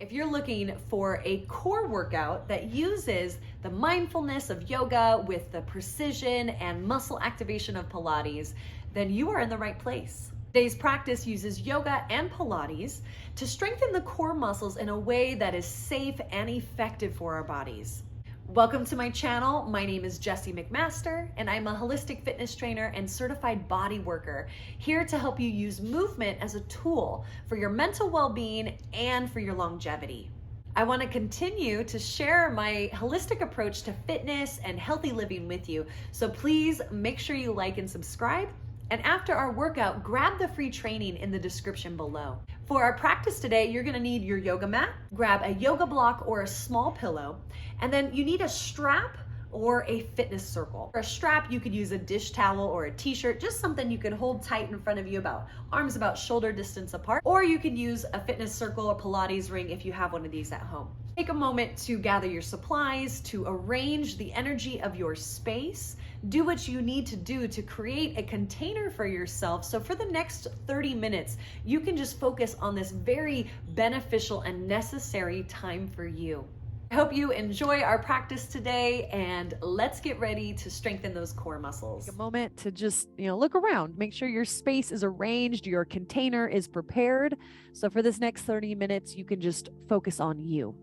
If you're looking for a core workout that uses the mindfulness of yoga with the precision and muscle activation of Pilates, then you are in the right place. Today's practice uses yoga and Pilates to strengthen the core muscles in a way that is safe and effective for our bodies. Welcome to my channel. My name is Jessi McMaster, and I'm a holistic fitness trainer and certified body worker, here to help you use movement as a tool for your mental well-being and for your longevity. I want to continue to share my holistic approach to fitness and healthy living with you, so please make sure you like and subscribe. And after our workout, grab the free training in the description below. For our practice today, you're gonna need your yoga mat, grab a yoga block or a small pillow, and then you need a strap or a fitness circle. For a strap, you could use a dish towel or a t-shirt, just something you could hold tight in front of you, arms about shoulder distance apart, or you could use a fitness circle or Pilates ring if you have one of these at home. Take a moment to gather your supplies, to arrange the energy of your space. Do what you need to do to create a container for yourself. So for the next 30 minutes, you can just focus on this very beneficial and necessary time for you. I hope you enjoy our practice today, and let's get ready to strengthen those core muscles. Take a moment to just, look around, make sure your space is arranged, your container is prepared. So for this next 30 minutes, you can just focus on you.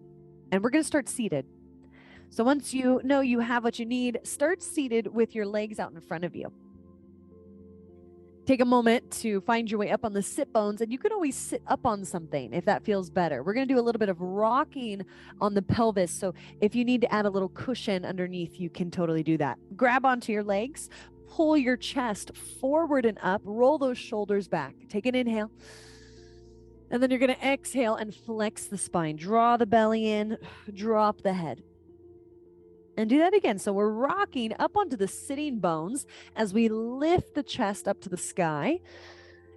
And we're going to start seated. So once you know you have what you need, start seated with your legs out in front of you. Take a moment to find your way up on the sit bones, and you can always sit up on something if that feels better. We're going to do a little bit of rocking on the pelvis. So if you need to add a little cushion underneath, you can totally do that. Grab onto your legs, pull your chest forward and up, roll those shoulders back. Take an inhale. And then you're going to exhale and flex the spine. Draw the belly in, drop the head. And do that again. So we're rocking up onto the sitting bones as we lift the chest up to the sky.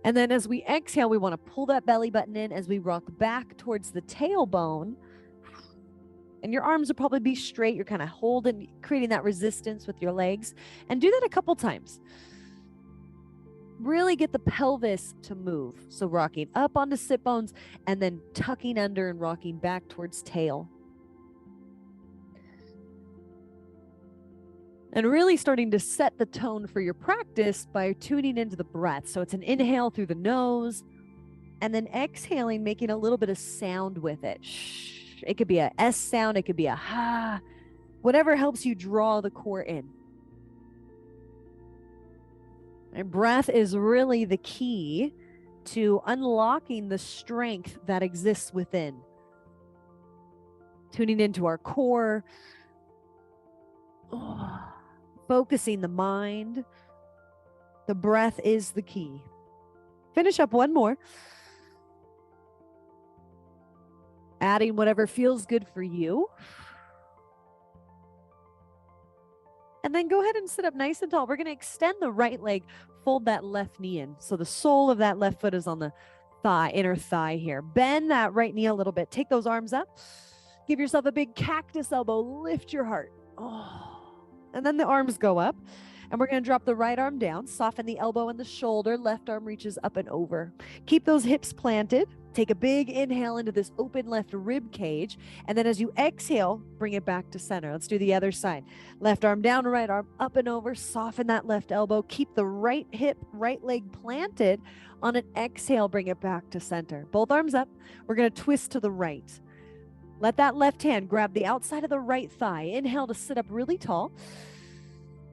And then as we exhale, we want to pull that belly button in as we rock back towards the tailbone. And your arms will probably be straight. You're kind of holding, creating that resistance with your legs. And do that a couple times. Really get the pelvis to move. So rocking up onto sit bones and then tucking under and rocking back towards tail. And really starting to set the tone for your practice by tuning into the breath. So it's an inhale through the nose and then exhaling, making a little bit of sound with it. Shh. It could be a S sound. It could be a ha, whatever helps you draw the core in. And breath is really the key to unlocking the strength that exists within. Tuning into our core. Focusing the mind. The breath is the key. Finish up one more. Adding whatever feels good for you. And then go ahead and sit up nice and tall. We're going to extend the right leg, fold that left knee in. So the sole of that left foot is on the thigh, inner thigh here. Bend that right knee a little bit. Take those arms up. Give yourself a big cactus elbow. Lift your heart. And then the arms go up, and we're going to drop the right arm down, soften the elbow and the shoulder, left arm reaches up and over. Keep those hips planted. Take a big inhale into this open left rib cage, and then as you exhale, bring it back to center. Let's do the other side. Left arm down, right arm up and over, soften that left elbow. Keep the right hip, right leg planted. On an exhale, bring it back to center. Both arms up. We're going to twist to the right. Let that left hand grab the outside of the right thigh. Inhale to sit up really tall.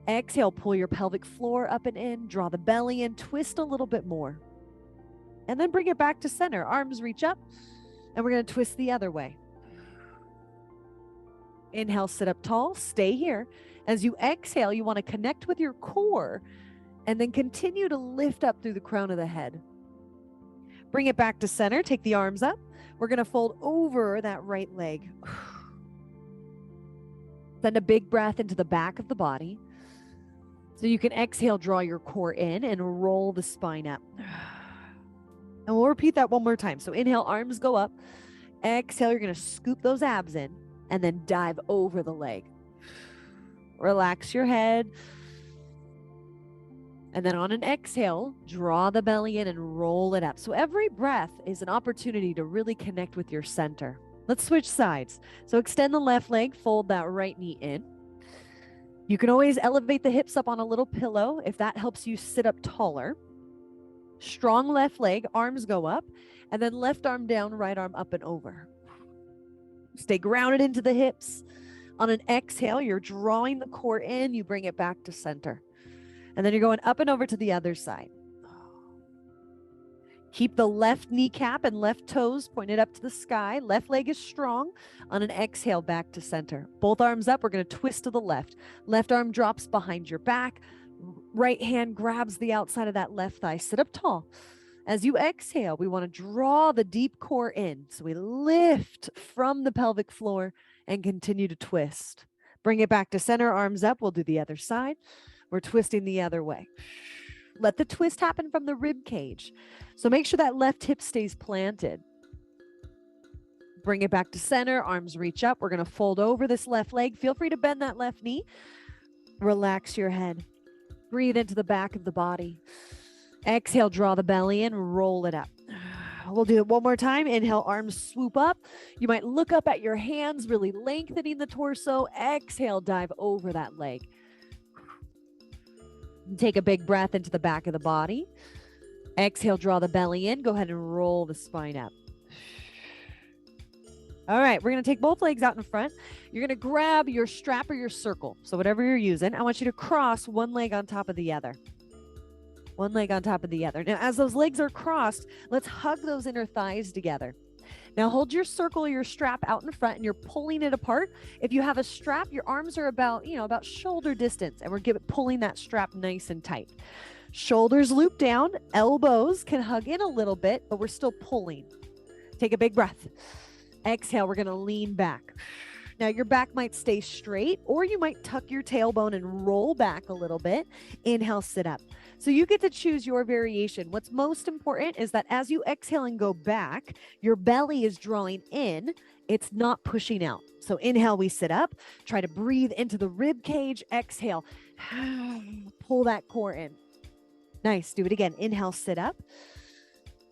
Exhale, pull your pelvic floor up and in. Draw the belly in. Twist a little bit more. And then bring it back to center. Arms reach up. And we're going to twist the other way. Inhale, sit up tall. Stay here. As you exhale, you want to connect with your core. And then continue to lift up through the crown of the head. Bring it back to center. Take the arms up. We're going to fold over that right leg. Send a big breath into the back of the body. So you can exhale, draw your core in and roll the spine up. And we'll repeat that one more time. So inhale, arms go up. Exhale, you're going to scoop those abs in and then dive over the leg. Relax your head. And then on an exhale, draw the belly in and roll it up. So every breath is an opportunity to really connect with your center. Let's switch sides. So extend the left leg, fold that right knee in. You can always elevate the hips up on a little pillow if that helps you sit up taller. Strong left leg, arms go up, and then left arm down, right arm up and over. Stay grounded into the hips. On an exhale, you're drawing the core in, you bring it back to center. And then you're going up and over to the other side. Keep the left kneecap and left toes pointed up to the sky. Left leg is strong. On an exhale, back to center. Both arms up. We're going to twist to the left. Left arm drops behind your back. Right hand grabs the outside of that left thigh. Sit up tall. As you exhale, we want to draw the deep core in. So we lift from the pelvic floor and continue to twist. Bring it back to center. Arms up. We'll do the other side. We're twisting the other way. Let the twist happen from the rib cage. So make sure that left hip stays planted. Bring it back to center. Arms reach up. We're going to fold over this left leg. Feel free to bend that left knee. Relax your head. Breathe into the back of the body. Exhale, draw the belly in, roll it up. We'll do it one more time. Inhale, arms swoop up. You might look up at your hands, really lengthening the torso. Exhale, dive over that leg. Take a big breath into the back of the body. Exhale, draw the belly in. Go ahead and roll the spine up. All right, we're going to take both legs out in front. You're going to grab your strap or your circle. So whatever you're using, I want you to cross one leg on top of the other. One leg on top of the other. Now, as those legs are crossed, let's hug those inner thighs together. Now hold your circle or your strap out in front and you're pulling it apart. If you have a strap, your arms are about shoulder distance, and we're pulling that strap nice and tight. Shoulders loop down, elbows can hug in a little bit, but we're still pulling. Take a big breath. Exhale, we're going to lean back. Now your back might stay straight, or you might tuck your tailbone and roll back a little bit. Inhale, sit up. So you get to choose your variation. What's most important is that as you exhale and go back, your belly is drawing in. It's not pushing out. So inhale, we sit up. Try to breathe into the rib cage. Exhale, pull that core in. Nice. Do it again. Inhale, sit up.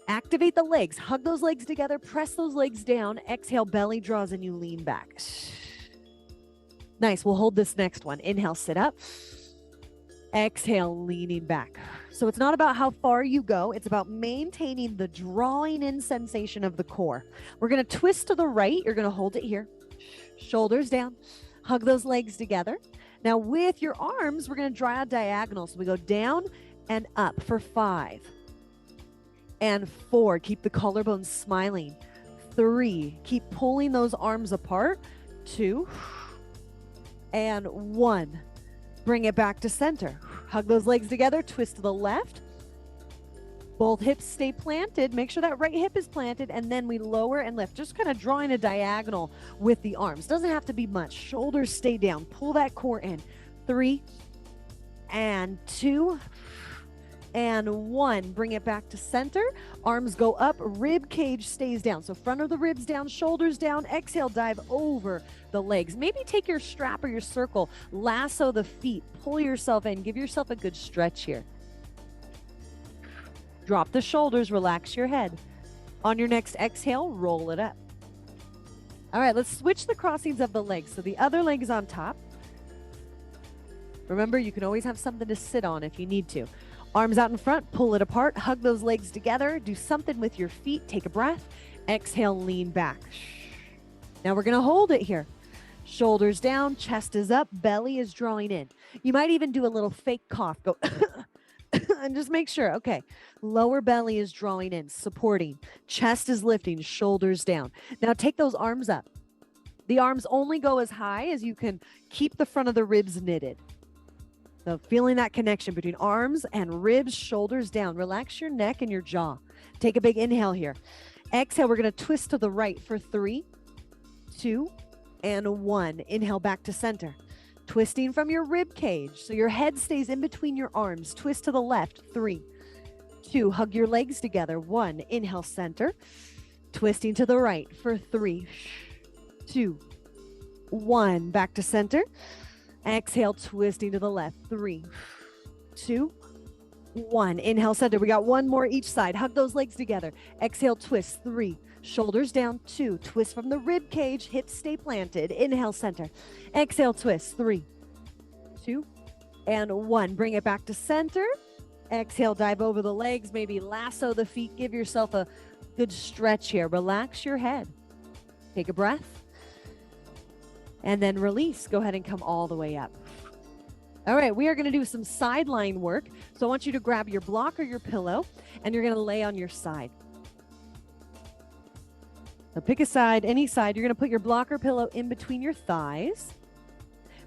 Activate the legs. Hug those legs together. Press those legs down. Exhale, belly draws and you lean back. Nice. We'll hold this next one. Inhale, sit up. Exhale, leaning back. So it's not about how far you go. It's about maintaining the drawing in sensation of the core. We're going to twist to the right. You're going to hold it here. Shoulders down. Hug those legs together. Now with your arms, we're going to draw a diagonal. So we go down and up for 5 and 4. Keep the collarbones smiling. 3. Keep pulling those arms apart. 2 and 1. Bring it back to center. Hug those legs together. Twist to the left. Both hips stay planted. Make sure that right hip is planted. And then we lower and lift. Just kind of drawing a diagonal with the arms. Doesn't have to be much. Shoulders stay down. Pull that core in. 3 and 2 and 1. Bring it back to center. Arms go up. Rib cage stays down. So front of the ribs down, shoulders down. Exhale, dive over the legs. Maybe take your strap or your circle, lasso the feet, pull yourself in, give yourself a good stretch here. Drop the shoulders, relax your head. On your next exhale, roll it up. All right, let's switch the crossings of the legs. So the other leg is on top. Remember, you can always have something to sit on if you need to. Arms out in front, pull it apart, hug those legs together, do something with your feet, take a breath, exhale, lean back. Now we're gonna hold it here. Shoulders down, chest is up, belly is drawing in. You might even do a little fake cough, go and just make sure, okay, lower belly is drawing in, supporting, chest is lifting, shoulders down. Now take those arms up. The arms only go as high as you can keep the front of the ribs knitted. So feeling that connection between arms and ribs, shoulders down. Relax your neck and your jaw. Take a big inhale here. Exhale, we're going to twist to the right for 3, 2, and 1. Inhale back to center. Twisting from your rib cage. So your head stays in between your arms. Twist to the left. 3, 2. Hug your legs together. 1. Inhale, center. Twisting to the right for 3, 2, 1. Back to center. Exhale, twisting to the left. 3, 2, 1. Inhale, center. We got one more each side. Hug those legs together. Exhale, twist. 3, Shoulders down, 2. Twist from the rib cage, hips stay planted. Inhale, center. Exhale, twist. 3, 2, and 1. Bring it back to center. Exhale, dive over the legs, maybe lasso the feet. Give yourself a good stretch here. Relax your head. Take a breath. And then release. Go ahead and come all the way up. All right, we are going to do some sideline work. So I want you to grab your block or your pillow, and you're going to lay on your side. So pick a side, any side. You're going to put your block or pillow in between your thighs.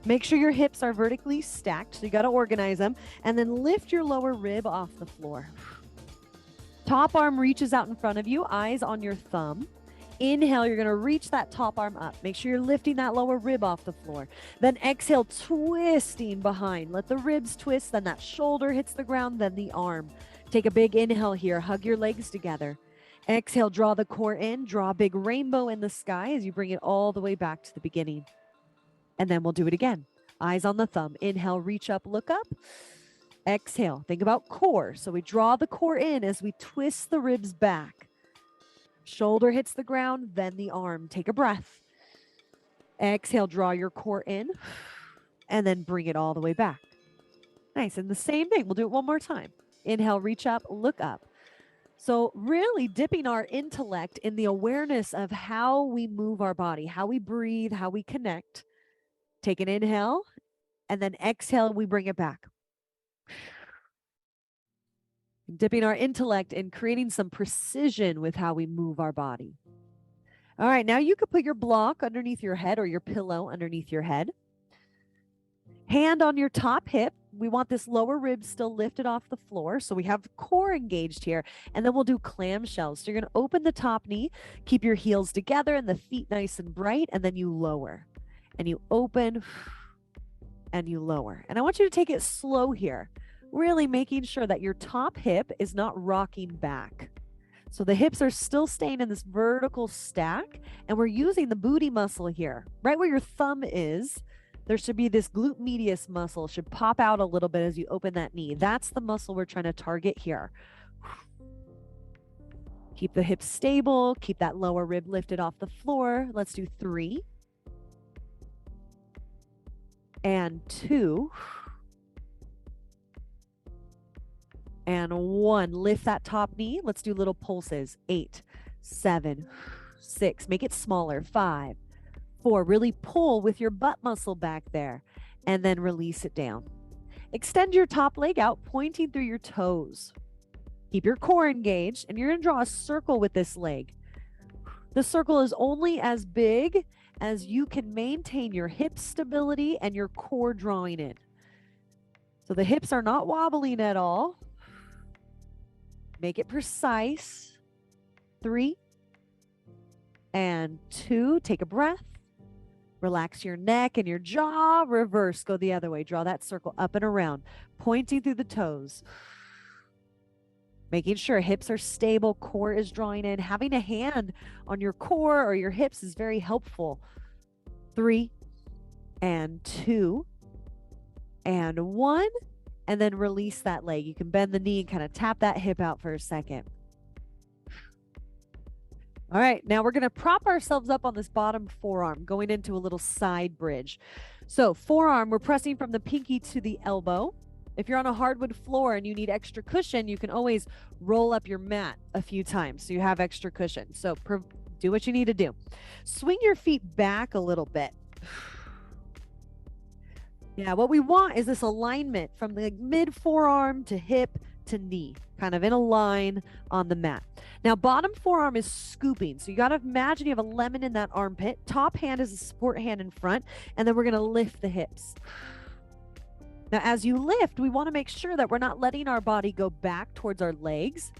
Make sure your hips are vertically stacked, so you got to organize them, and then lift your lower rib off the floor. Top arm reaches out in front of you, eyes on your thumb. Inhale, you're going to reach that top arm up. Make sure you're lifting that lower rib off the floor. Then exhale, twisting behind. Let the ribs twist, then that shoulder hits the ground, then the arm. Take a big inhale here. Hug your legs together. Exhale, draw the core in. Draw a big rainbow in the sky as you bring it all the way back to the beginning. And then we'll do it again. Eyes on the thumb. Inhale, reach up, look up. Exhale, think about core. So we draw the core in as we twist the ribs back. Shoulder hits the ground, then the arm. Take a breath. Exhale, draw your core in, and then bring it all the way back. Nice. And the same thing. We'll do it one more time. Inhale, reach up, look up. So really dipping our intellect in the awareness of how we move our body, how we breathe, how we connect. Take an inhale, and then exhale, we bring it back. Dipping our intellect in creating some precision with how we move our body. All right, now you could put your block underneath your head or your pillow underneath your head. Hand on your top hip. We want this lower rib still lifted off the floor. So we have the core engaged here. And then we'll do clamshells. So you're going to open the top knee, keep your heels together and the feet nice and bright. And then you lower. And you open and you lower. And I want you to take it slow here. Really making sure that your top hip is not rocking back. So the hips are still staying in this vertical stack, and we're using the booty muscle here. Right where your thumb is, there should be this glute medius muscle, should pop out a little bit as you open that knee. That's the muscle we're trying to target here. Keep the hips stable, keep that lower rib lifted off the floor. Let's do 3 and 2 and 1. Lift that top knee. Let's do little pulses. 8, 7, 6. Make it smaller. 5, 4. Really pull with your butt muscle back there. And then release it down. Extend your top leg out, pointing through your toes. Keep your core engaged, and you're going to draw a circle with this leg. The circle is only as big as you can maintain your hip stability and your core drawing in. So the hips are not wobbling at all. Make it precise. 3 and 2. Take a breath. Relax your neck and your jaw. Reverse. Go the other way. Draw that circle up and around, pointing through the toes. Making sure hips are stable, core is drawing in. Having a hand on your core or your hips is very helpful. 3 and 2 and 1. And then release that leg. You can bend the knee and kind of tap that hip out for a second. All right, now we're going to prop ourselves up on this bottom forearm, going into a little side bridge. So forearm, we're pressing from the pinky to the elbow. If you're on a hardwood floor and you need extra cushion, you can always roll up your mat a few times so you have extra cushion. So do what you need to do. Swing your feet back a little bit. Yeah, what we want is this alignment from the mid forearm to hip to knee, kind of in a line on the mat. Now, bottom forearm is scooping. So you got to imagine you have a lemon in that armpit. Top hand is a support hand in front, and then we're going to lift the hips. Now, as you lift, we want to make sure that we're not letting our body go back towards our legs,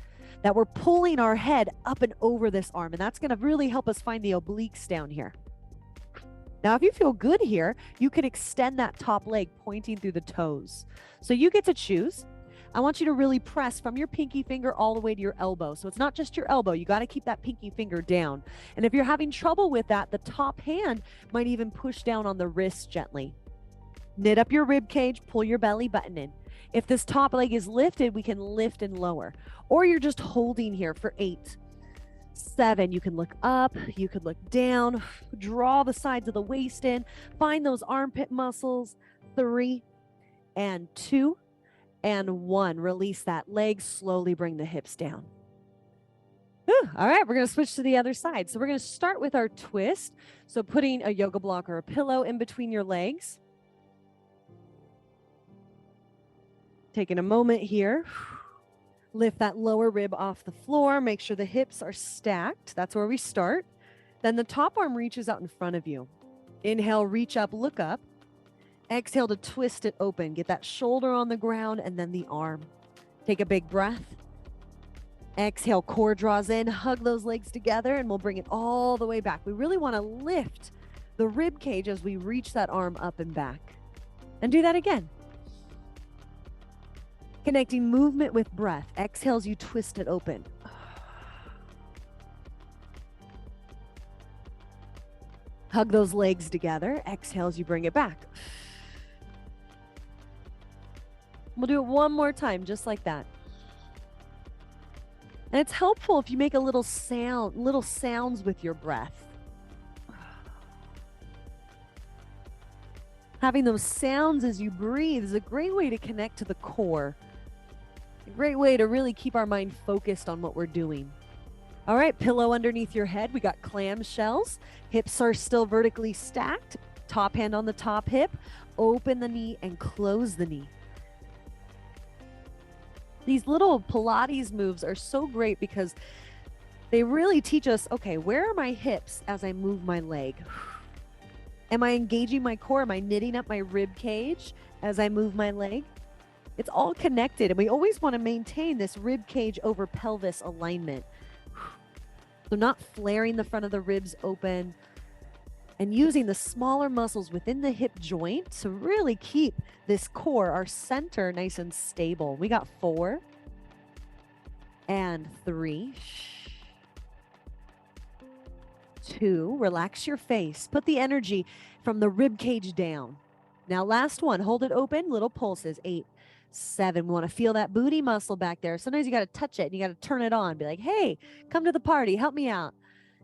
that we're pulling our head up and over this arm, and that's going to really help us find the obliques down here. Now, if you feel good here, you can extend that top leg pointing through the toes. So you get to choose. I want you to really press from your pinky finger all the way to your elbow. So it's not just your elbow. You got to keep that pinky finger down. And if you're having trouble with that, the top hand might even push down on the wrist gently. Knit up your rib cage, pull your belly button in. If this top leg is lifted, we can lift and lower. Or you're just holding here for 8, 7, you can look up, you could look down, draw the sides of the waist in, find those armpit muscles. 3 and 2 and 1. Release that leg, slowly bring the hips down. Whew. All right, we're going to switch to the other side. So we're going to start with our twist. So putting a yoga block or a pillow in between your legs. Taking a moment here. Lift that lower rib off the floor. Make sure the hips are stacked. That's where we start. Then the top arm reaches out in front of you. Inhale, reach up, look up. Exhale to twist it open. Get that shoulder on the ground and then the arm. Take a big breath. Exhale, core draws in. Hug those legs together and we'll bring it all the way back. We really want to lift the rib cage as we reach that arm up and back. And do that again. Connecting movement with breath. Exhales, you twist it open. Hug those legs together. Exhales, you bring it back. We'll do it one more time, just like that. And it's helpful if you make a little sounds with your breath. Having those sounds as you breathe is a great way to connect to the core. A great way to really keep our mind focused on what we're doing. All right, pillow underneath your head. We got clamshells. Hips are still vertically stacked. Top hand on the top hip. Open the knee and close the knee. These little Pilates moves are so great because they really teach us, okay, where are my hips as I move my leg? Am I engaging my core? Am I knitting up my rib cage as I move my leg? It's all connected, and we always want to maintain this rib cage over pelvis alignment. So not flaring the front of the ribs open and using the smaller muscles within the hip joint to really keep this core, our center, nice and stable. We got 4 and 3. 2, relax your face. Put the energy from the rib cage down. Now last one, hold it open, little pulses. 8, 7. We want to feel that booty muscle back there. Sometimes you got to touch it and you got to turn it on. Be like, hey, come to the party. Help me out.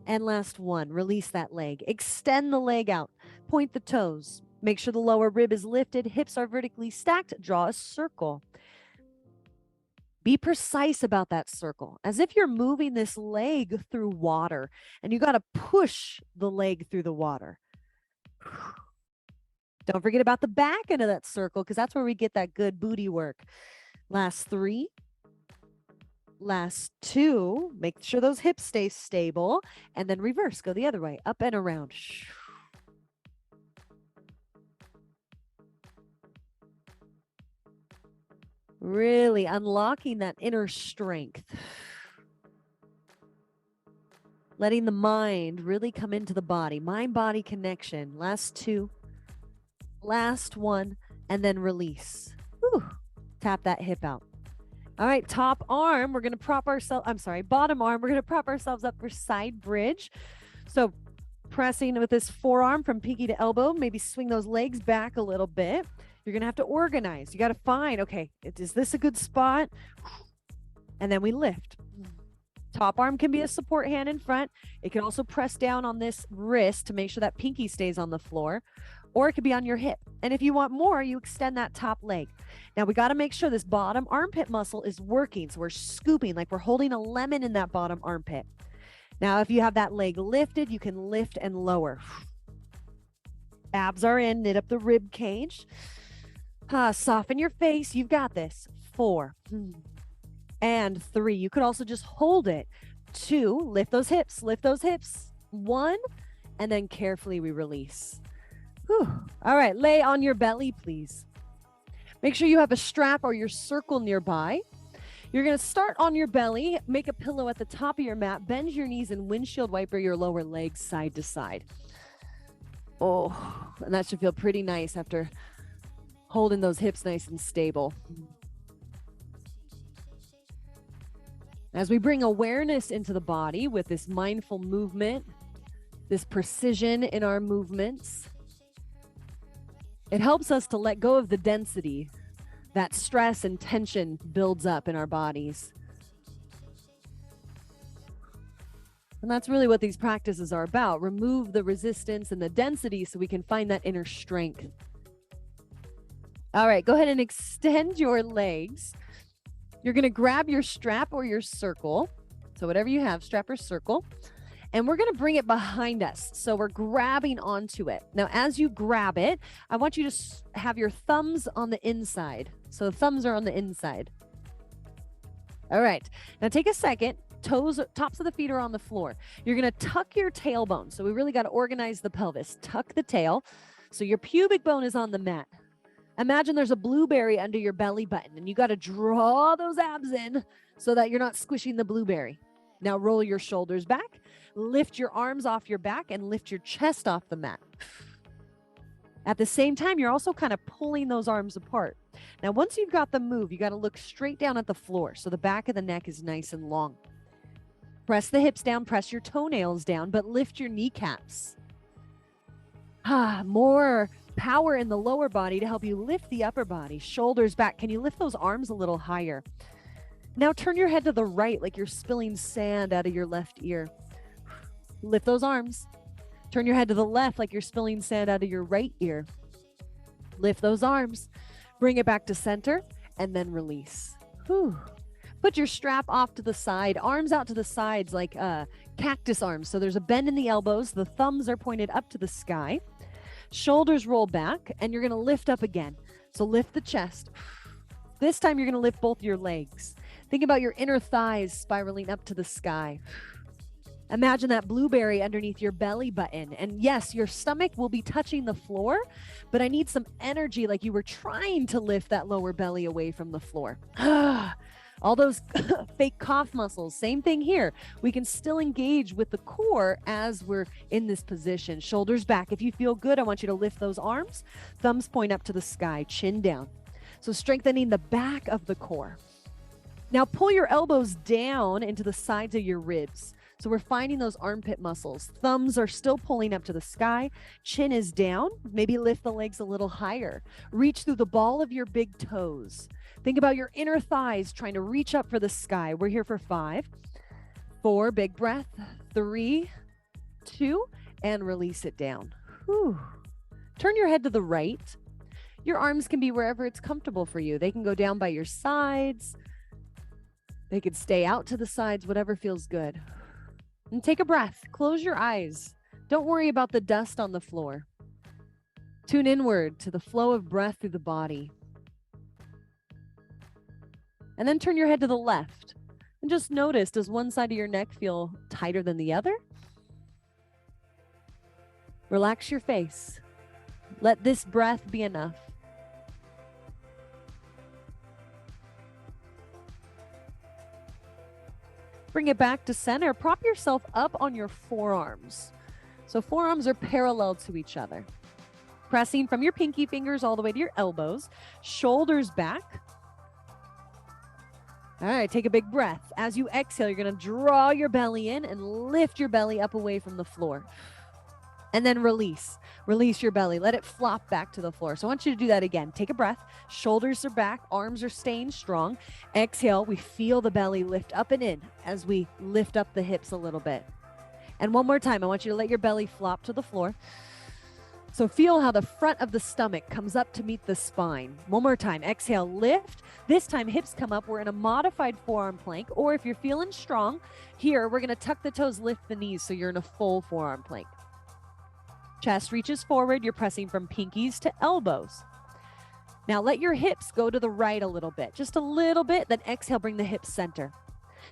And last one, release that leg. Extend the leg out. Point the toes. Make sure the lower rib is lifted. Hips are vertically stacked. Draw a circle. Be precise about that circle, as if you're moving this leg through water and you got to push the leg through the water. Don't forget about the back end of that circle because that's where we get that good booty work. Last 3. Last 2. Make sure those hips stay stable. And then reverse. Go the other way. Up and around. Really unlocking that inner strength. Letting the mind really come into the body. Mind-body connection. Last 2. Last 1. And then release. Whew. Tap that hip out. All right, top arm, we're going to prop ourselves, bottom arm, we're going to prop ourselves up for side bridge. So pressing with this forearm from pinky to elbow, maybe swing those legs back a little bit. You're going to have to organize. You got to find, okay, is this a good spot? And then we lift. Top arm can be a support hand in front. It can also press down on this wrist to make sure that pinky stays on the floor. Or it could be on your hip. And if you want more, you extend that top leg. Now we got to make sure this bottom armpit muscle is working. So we're scooping like we're holding a lemon in that bottom armpit. Now, if you have that leg lifted, you can lift and lower. Abs are in, knit up the rib cage. Soften your face. You've got this. 4 and 3. You could also just hold it. 2, lift those hips, 1, and then carefully we release. Whew. All right, lay on your belly, please. Make sure you have a strap or your circle nearby. You're going to start on your belly, make a pillow at the top of your mat, bend your knees and windshield wiper your lower legs side to side. Oh, and that should feel pretty nice after holding those hips nice and stable. As we bring awareness into the body with this mindful movement, this precision in our movements, it helps us to let go of the density that stress and tension builds up in our bodies. And that's really what these practices are about. Remove the resistance and the density so we can find that inner strength. All right, go ahead and extend your legs. You're going to grab your strap or your circle. So whatever you have, strap or circle. And we're going to bring it behind us. So we're grabbing onto it. Now, as you grab it, I want you to have your thumbs on the inside. So the thumbs are on the inside. All right. Now take a second. Toes, tops of the feet are on the floor. You're going to tuck your tailbone. So we really got to organize the pelvis. Tuck the tail. So your pubic bone is on the mat. Imagine there's a blueberry under your belly button, and you got to draw those abs in so that you're not squishing the blueberry. Now roll your shoulders back, lift your arms off your back, and lift your chest off the mat. At the same time, you're also kind of pulling those arms apart. Now, once you've got the move, you got to look straight down at the floor so the back of the neck is nice and long. Press the hips down, press your toenails down, but lift your kneecaps. More power in the lower body to help you lift the upper body. Shoulders back. Can you lift those arms a little higher? Now turn your head to the right like you're spilling sand out of your left ear. Lift those arms. Turn your head to the left like you're spilling sand out of your right ear. Lift those arms. Bring it back to center and then release. Whew. Put your strap off to the side, arms out to the sides like cactus arms. So there's a bend in the elbows. The thumbs are pointed up to the sky. Shoulders roll back, and you're going to lift up again. So lift the chest. This time you're going to lift both your legs. Think about your inner thighs spiraling up to the sky. Imagine that blueberry underneath your belly button. And yes, your stomach will be touching the floor, but I need some energy like you were trying to lift that lower belly away from the floor. All those fake cough muscles, same thing here. We can still engage with the core as we're in this position. Shoulders back. If you feel good, I want you to lift those arms. Thumbs point up to the sky, chin down. So strengthening the back of the core. Now pull your elbows down into the sides of your ribs. So we're finding those armpit muscles. Thumbs are still pulling up to the sky. Chin is down. Maybe lift the legs a little higher. Reach through the ball of your big toes. Think about your inner thighs trying to reach up for the sky. We're here for 5, 4, big breath, 3, 2, and release it down. Whew. Turn your head to the right. Your arms can be wherever it's comfortable for you. They can go down by your sides. They could stay out to the sides, whatever feels good. And take a breath. Close your eyes. Don't worry about the dust on the floor. Tune inward to the flow of breath through the body. And then turn your head to the left. And just notice, does one side of your neck feel tighter than the other? Relax your face. Let this breath be enough. Bring it back to center. Prop yourself up on your forearms. So forearms are parallel to each other. Pressing from your pinky fingers all the way to your elbows. Shoulders back. All right, take a big breath. As you exhale, you're going to draw your belly in and lift your belly up away from the floor. And then release. Release your belly. Let it flop back to the floor. So I want you to do that again. Take a breath. Shoulders are back. Arms are staying strong. Exhale. We feel the belly lift up and in as we lift up the hips a little bit. And one more time, I want you to let your belly flop to the floor. So feel how the front of the stomach comes up to meet the spine. One more time. Exhale, lift. This time hips come up. We're in a modified forearm plank. Or if you're feeling strong, here we're going to tuck the toes, lift the knees so you're in a full forearm plank. Chest reaches forward. You're pressing from pinkies to elbows. Now let your hips go to the right a little bit. Just a little bit. Then exhale, bring the hips center.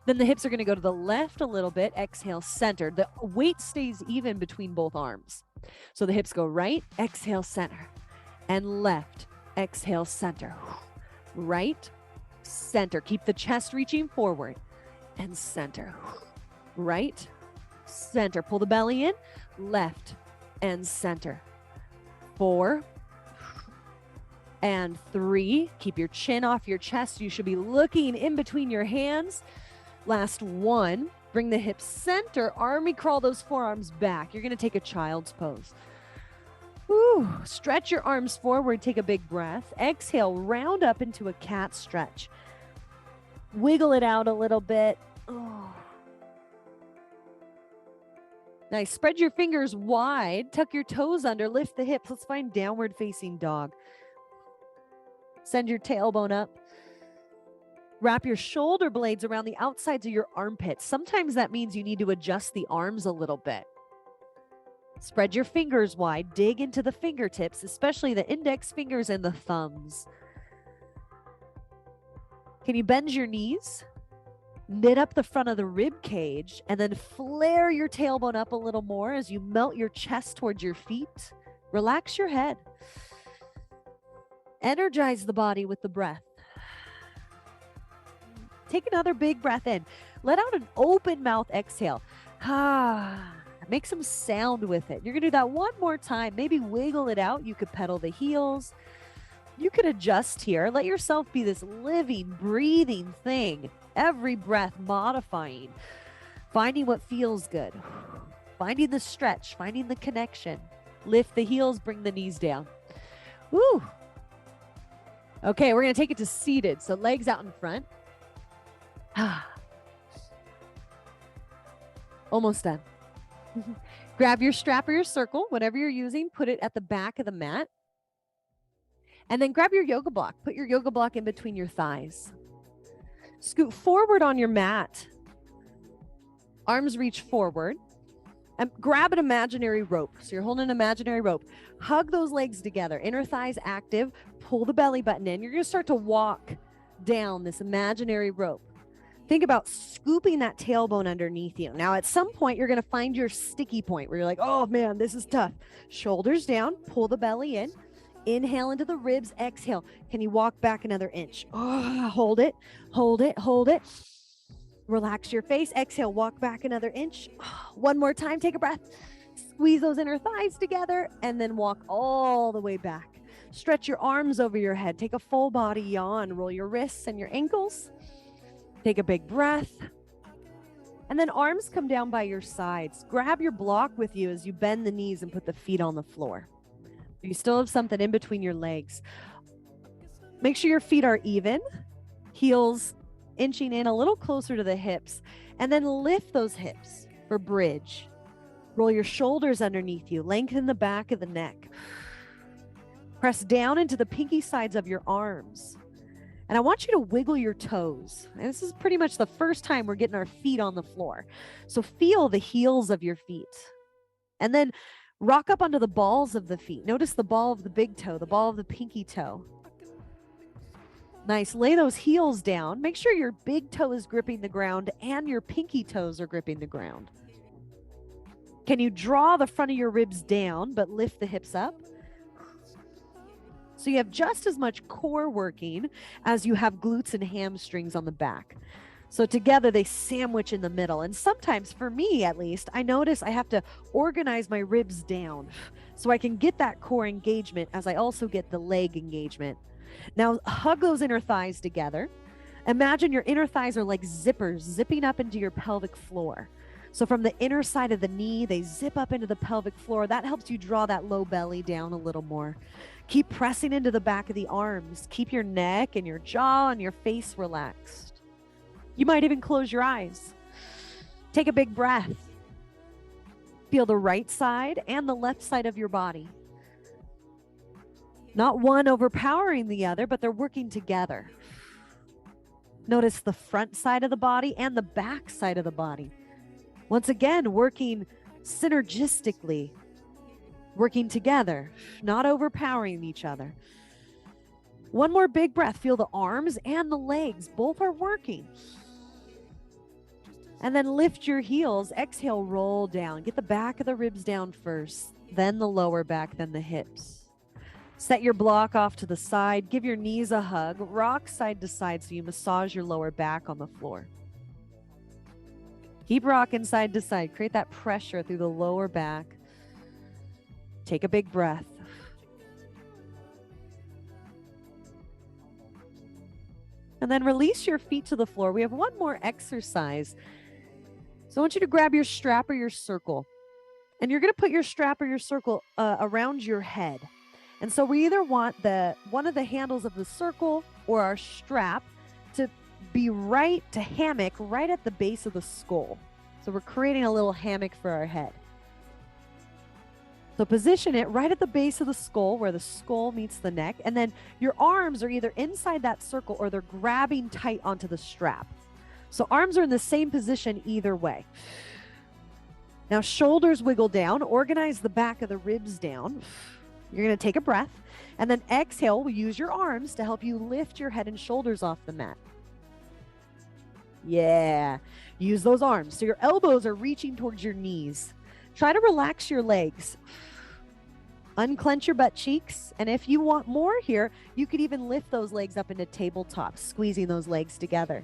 Then the hips are going to go to the left a little bit. Exhale, center. The weight stays even between both arms. So the hips go right, exhale, center, and left, exhale, center. Right, center. Keep the chest reaching forward and center. Right, center. Pull the belly in, left and center. 4 and 3. Keep your chin off your chest. You should be looking in between your hands. Last 1. Bring the hips center, army crawl those forearms back. You're going to take a child's pose. Woo. Stretch your arms forward, take a big breath. Exhale, round up into a cat stretch. Wiggle it out a little bit. Oh. Nice. Spread your fingers wide, tuck your toes under, lift the hips. Let's find downward facing dog. Send your tailbone up. Wrap your shoulder blades around the outsides of your armpits. Sometimes that means you need to adjust the arms a little bit. Spread your fingers wide, dig into the fingertips, especially the index fingers and the thumbs. Can you bend your knees? Knit up the front of the rib cage and then flare your tailbone up a little more as you melt your chest towards your feet. Relax your head. Energize the body with the breath. Take another big breath in. Let out an open mouth exhale. Make some sound with it. You're going to do that one more time. Maybe wiggle it out. You could pedal the heels. You could adjust here. Let yourself be this living, breathing thing. Every breath modifying, finding what feels good, finding the stretch, finding the connection. Lift the heels, bring the knees down. Woo. Okay, we're going to take it to seated. So legs out in front. Almost done. Grab your strap or your circle, whatever you're using, put it at the back of the mat. And then grab your yoga block. Put your yoga block in between your thighs. Scoot forward on your mat. Arms reach forward. And grab an imaginary rope. So you're holding an imaginary rope. Hug those legs together. Inner thighs active. Pull the belly button in. You're going to start to walk down this imaginary rope. Think about scooping that tailbone underneath you. Now, at some point, you're going to find your sticky point where you're like, oh, man, this is tough. Shoulders down. Pull the belly in. Inhale into the ribs. Exhale. Can you walk back another inch? Oh, hold it. Hold it. Hold it. Relax your face. Exhale. Walk back another inch. One more time. Take a breath. Squeeze those inner thighs together and then walk all the way back. Stretch your arms over your head. Take a full body yawn. Roll your wrists and your ankles. Take a big breath. And then arms come down by your sides. Grab your block with you as you bend the knees and put the feet on the floor. You still have something in between your legs. Make sure your feet are even, heels inching in a little closer to the hips, and then lift those hips for bridge. Roll your shoulders underneath you, lengthen the back of the neck. Press down into the pinky sides of your arms. And I want you to wiggle your toes. And this is pretty much the first time we're getting our feet on the floor. So feel the heels of your feet. And then rock up onto the balls of the feet. Notice the ball of the big toe, the ball of the pinky toe. Nice. Lay those heels down. Make sure your big toe is gripping the ground and your pinky toes are gripping the ground. Can you draw the front of your ribs down, but lift the hips up? So you have just as much core working as you have glutes and hamstrings on the back. So together they sandwich in the middle. And sometimes, for me at least, I notice I have to organize my ribs down so I can get that core engagement as I also get the leg engagement. Now hug those inner thighs together. Imagine your inner thighs are like zippers zipping up into your pelvic floor. So from the inner side of the knee, they zip up into the pelvic floor. That helps you draw that low belly down a little more. Keep pressing into the back of the arms. Keep your neck and your jaw and your face relaxed. You might even close your eyes. Take a big breath. Feel the right side and the left side of your body. Not one overpowering the other, but they're working together. Notice the front side of the body and the back side of the body. Once again, working synergistically, working together, not overpowering each other. One more big breath. Feel the arms and the legs. Both are working. And then lift your heels. Exhale, roll down. Get the back of the ribs down first, then the lower back, then the hips. Set your block off to the side. Give your knees a hug. Rock side to side so you massage your lower back on the floor. Keep rocking side to side. Create that pressure through the lower back. Take a big breath. And then release your feet to the floor. We have one more exercise. So I want you to grab your strap or your circle. And you're going to put your strap or your circle around your head. And so we either want one of the handles of the circle or our strap to be hammock right at the base of the skull. So we're creating a little hammock for our head. So position it right at the base of the skull where the skull meets the neck. And then your arms are either inside that circle or they're grabbing tight onto the strap. So arms are in the same position either way. Now shoulders wiggle down, organize the back of the ribs down. You're going to take a breath and then exhale. We'll use your arms to help you lift your head and shoulders off the mat. Yeah, use those arms. So your elbows are reaching towards your knees. Try to relax your legs. Unclench your butt cheeks. And if you want more here, you could even lift those legs up into tabletop, squeezing those legs together.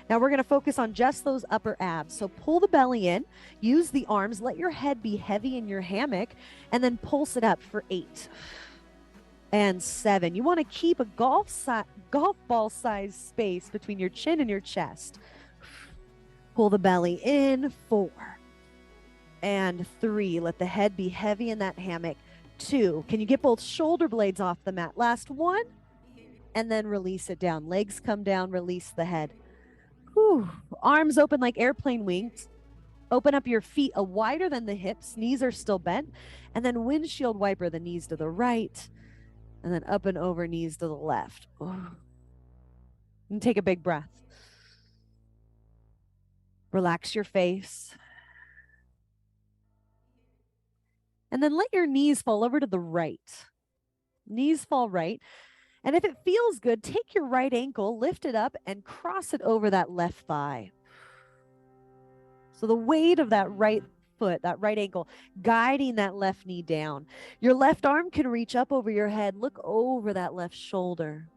Now we're going to focus on just those upper abs. So pull the belly in, use the arms, let your head be heavy in your hammock, and then pulse it up for 8 and 7. You want to keep a golf ball size space between your chin and your chest. Pull the belly in, 4 and 3. Let the head be heavy in that hammock. 2. Can you get both shoulder blades off the mat? Last 1. And then release it down. Legs come down, release the head. Whew. Arms open like airplane wings. Open up your feet a wider than the hips. Knees are still bent. And then windshield wiper the knees to the right. And then up and over, knees to the left. And take a big breath. Relax your face. And then let your knees fall over to the right. Knees fall right. And if it feels good, take your right ankle, lift it up, and cross it over that left thigh. So the weight of that right foot, that right ankle, guiding that left knee down. Your left arm can reach up over your head. Look over that left shoulder.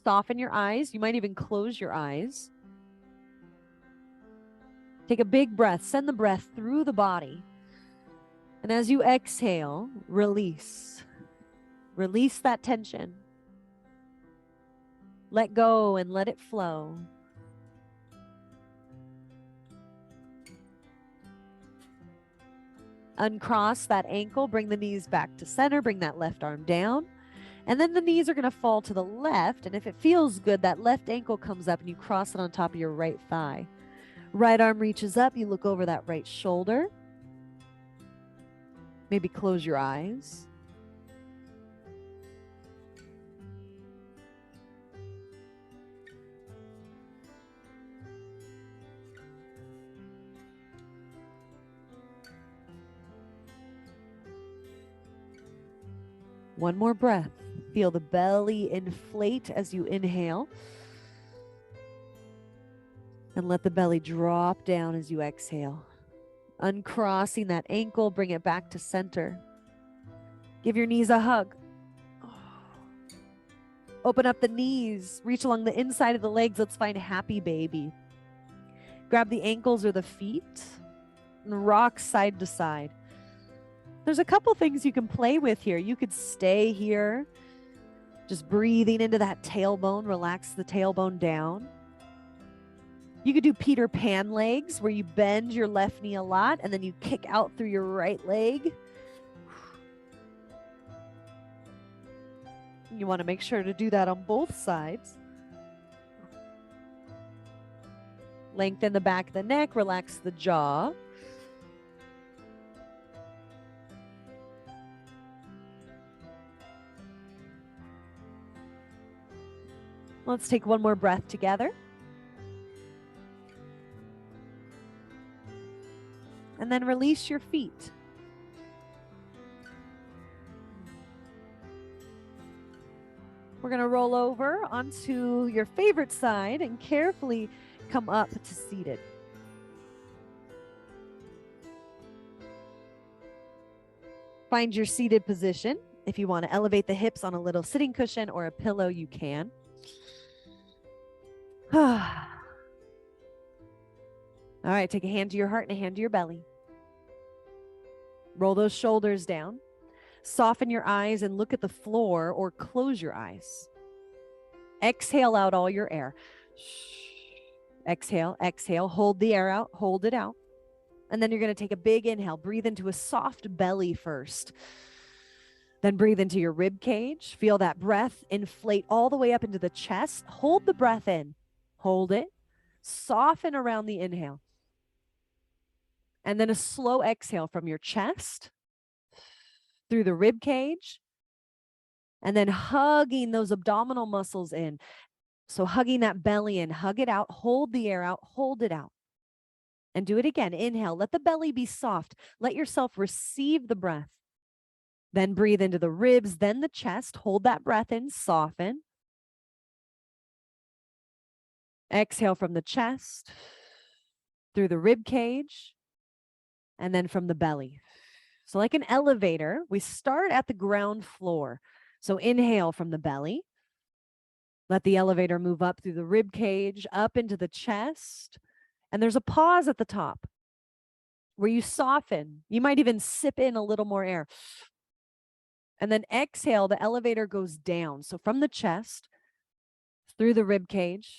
Soften your eyes. You might even close your eyes. Take a big breath. Send the breath through the body. And as you exhale, release. Release that tension. Let go and let it flow. Uncross that ankle, bring the knees back to center, bring that left arm down. And then the knees are going to fall to the left. And if it feels good, that left ankle comes up and you cross it on top of your right thigh. Right arm reaches up, you look over that right shoulder. Maybe close your eyes. One more breath. Feel the belly inflate as you inhale. And let the belly drop down as you exhale. Uncrossing that ankle, bring it back to center. Give your knees a hug. Open up the knees. Reach along the inside of the legs. Let's find a happy baby. Grab the ankles or the feet and rock side to side. There's a couple things you can play with here. You could stay here, just breathing into that tailbone. Relax the tailbone down. You could do Peter Pan legs, where you bend your left knee a lot and then you kick out through your right leg. You want to make sure to do that on both sides. Lengthen the back of the neck, relax the jaw. Let's take one more breath together. And then release your feet. We're going to roll over onto your favorite side and carefully come up to seated. Find your seated position. If you want to elevate the hips on a little sitting cushion or a pillow, you can. All right, take a hand to your heart and a hand to your belly. Roll those shoulders down. Soften your eyes and look at the floor or close your eyes. Exhale out all your air. Exhale, exhale. Hold the air out. Hold it out. And then you're going to take a big inhale. Breathe into a soft belly first. Then breathe into your rib cage. Feel that breath inflate all the way up into the chest. Hold the breath in. Hold it. Soften around the inhale. And then a slow exhale from your chest through the rib cage, and then hugging those abdominal muscles in. So hugging that belly in, hug it out, hold the air out, hold it out. And do it again. Inhale, let the belly be soft. Let yourself receive the breath. Then breathe into the ribs, then the chest. Hold that breath in, soften. Exhale from the chest, through the rib cage, and then from the belly. So like an elevator, we start at the ground floor. So inhale from the belly. Let the elevator move up through the rib cage, up into the chest. And there's a pause at the top where you soften. You might even sip in a little more air. And then exhale, the elevator goes down. So from the chest, through the rib cage,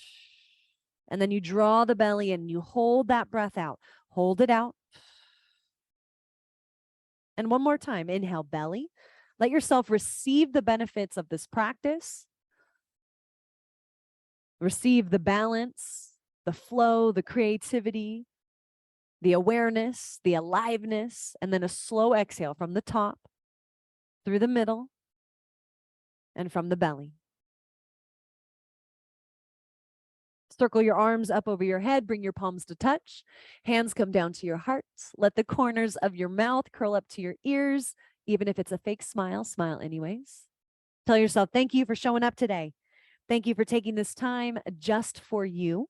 and then you draw the belly in, you hold that breath out. Hold it out. And one more time, inhale, belly. Let yourself receive the benefits of this practice. Receive the balance, the flow, the creativity, the awareness, the aliveness, and then a slow exhale from the top, through the middle, and from the belly. Circle your arms up over your head, bring your palms to touch. Hands come down to your heart. Let the corners of your mouth curl up to your ears. Even if it's a fake smile, smile anyways. Tell yourself, thank you for showing up today. Thank you for taking this time just for you.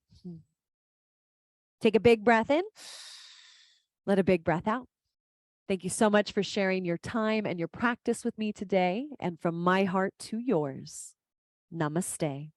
Take a big breath in. Let a big breath out. Thank you so much for sharing your time and your practice with me today. And from my heart to yours, namaste.